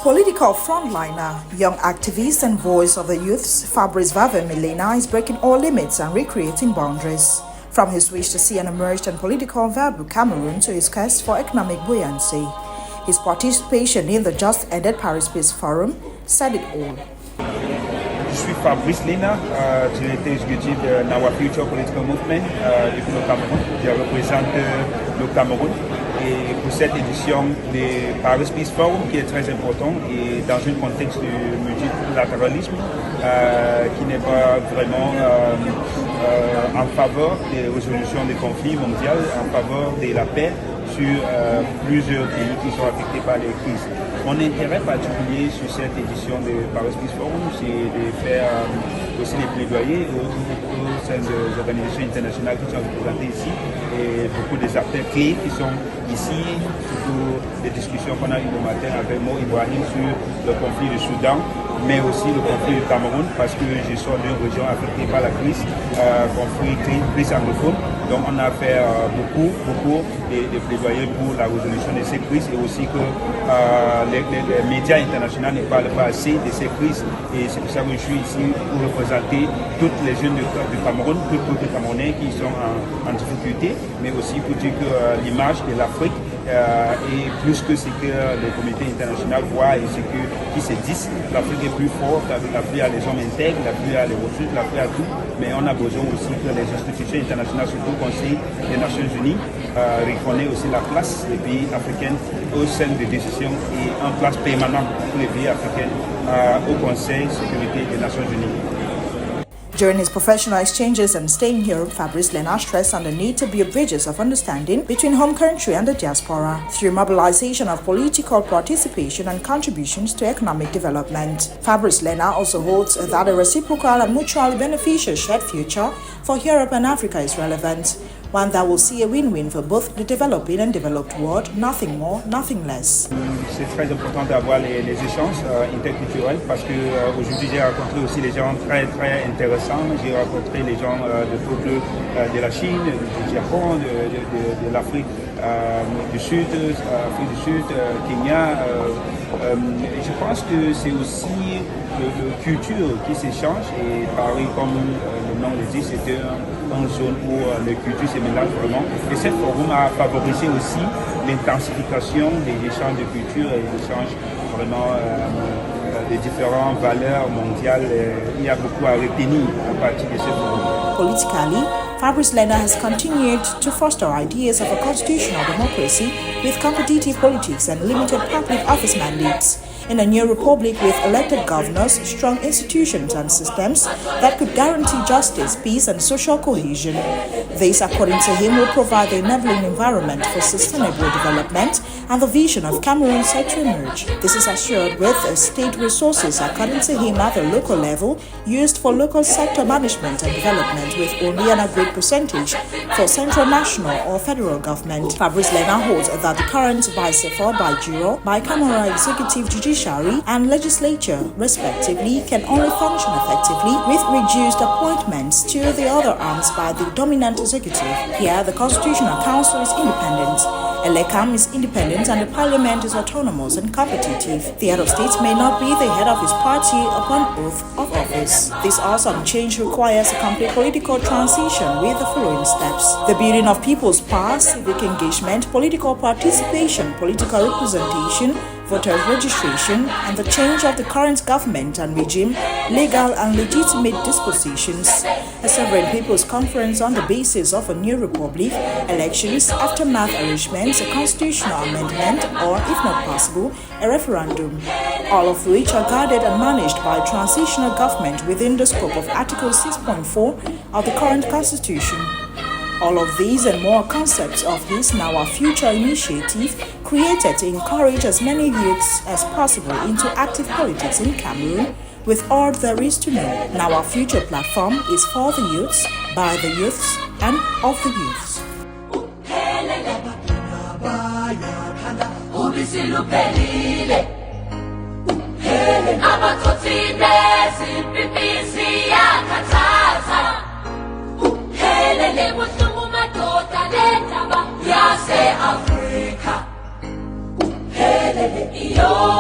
Political frontliner, young activist and voice of the youths, Fabrice Vavenmilena is breaking all limits and recreating boundaries. From his wish to see an emerged and political viable Cameroon to his quest for economic buoyancy, his participation in the just-ended Paris Peace Forum said it all. Je suis Fabrice Lena, directeur exécutif de Nawa Future Political Movement depuis le Cameroun. Je représente le Cameroun et pour cette édition du Paris Peace Forum qui est très important et dans un contexte de multilatéralisme qui n'est pas vraiment en faveur des résolutions des conflits mondiaux, en faveur de la paix sur plusieurs pays qui sont affectés par les crises. Mon intérêt particulier sur cette édition de Paris Peace Forum, c'est de faire aussi les plaidoyers au sein des organisations internationales qui sont représentées ici et beaucoup des acteurs clés qui sont ici, surtout les discussions qu'on a eues le matin avec Mo Ibrahim sur le conflit du Soudan, mais aussi le conflit du Cameroun, parce que je sors d'une région affectée par la crise, conflit crise anglophone. Donc on a fait beaucoup de plaidoyers pour la résolution de ces crises et aussi que les médias internationaux ne parlent pas assez de ces crises. Et c'est pour ça que je suis ici pour représenter toutes les jeunes du Cameroun, tous les peuples camerounais qui sont en difficulté, mais aussi pour dire que l'image de l'Afrique et plus que ce que les comités internationaux voient et ce qui se disent, l'Afrique est plus forte, l'Afrique a les hommes intègres, l'Afrique a les ressources, l'Afrique a tout, mais on a besoin aussi que les institutions internationales, surtout le Conseil des Nations Unies, reconnaissent aussi la place des pays africains au sein des décisions et en place permanente pour les pays africains au Conseil de sécurité des Nations Unies. During his professional exchanges and staying here, Fabrice Lena stressed on the need to build bridges of understanding between home country and the diaspora through mobilization of political participation and contributions to economic development. Fabrice Lena also holds that a reciprocal and mutually beneficial shared future for Europe and Africa is relevant, one that will see a win-win for both the developing and developed world, nothing more, nothing less. C'est très important d'avoir les échanges interculturels parce que aujourd'hui j'ai rencontré aussi des gens très intéressants. J'ai rencontré les gens de peuples de la Chine, du Japon, de l'Afrique du Sud, Kenya. Je pense que c'est aussi la culture qui s'échange et Paris, comme le nom le dit, c'est une zone où les cultures se mélangent vraiment. Et ce forum a favorisé aussi l'intensification des échanges de culture et des échanges vraiment des différentes valeurs mondiales. Il y a beaucoup à retenir à partir de ce forum. Politically, Fabrice Lena has continued to foster ideas of a constitutional democracy with competitive politics and limited public office mandates in a new republic with elected governors, strong institutions and systems that could guarantee justice, peace and social cohesion. This, according to him, will provide the enabling environment for sustainable development and the vision of Cameroon set to emerge. This is assured with state resources, according to him, at the local level, used for local sector management and development with only an agreed percentage for central, national or federal government. Fabrice Lena holds that the current vice-versa, bicameral, bicameral executive, judiciary and legislature, respectively, can only function effectively with reduced appointments to the other arms by the dominant executive. Here, the Constitutional Council is independent. ELECAM is independent and the parliament is autonomous and competitive. The head of state may not be the head of his party upon oath of office. This awesome change requires a complete political transition with the following steps: the building of people's power, civic engagement, political participation, political representation, voter registration, and the change of the current government and regime, legal and legitimate dispositions, a sovereign people's conference on the basis of a new republic, elections, aftermath arrangements, a constitutional amendment, or, if not possible, a referendum, all of which are guarded and managed by a transitional government within the scope of Article 6.4 of the current constitution. All of these and more concepts of his Nawa Future initiative created to encourage as many youths as possible into active politics in Cameroon with all there is to know. Nawa Future platform is for the youths, by the youths, and of the youths. Africa, yo.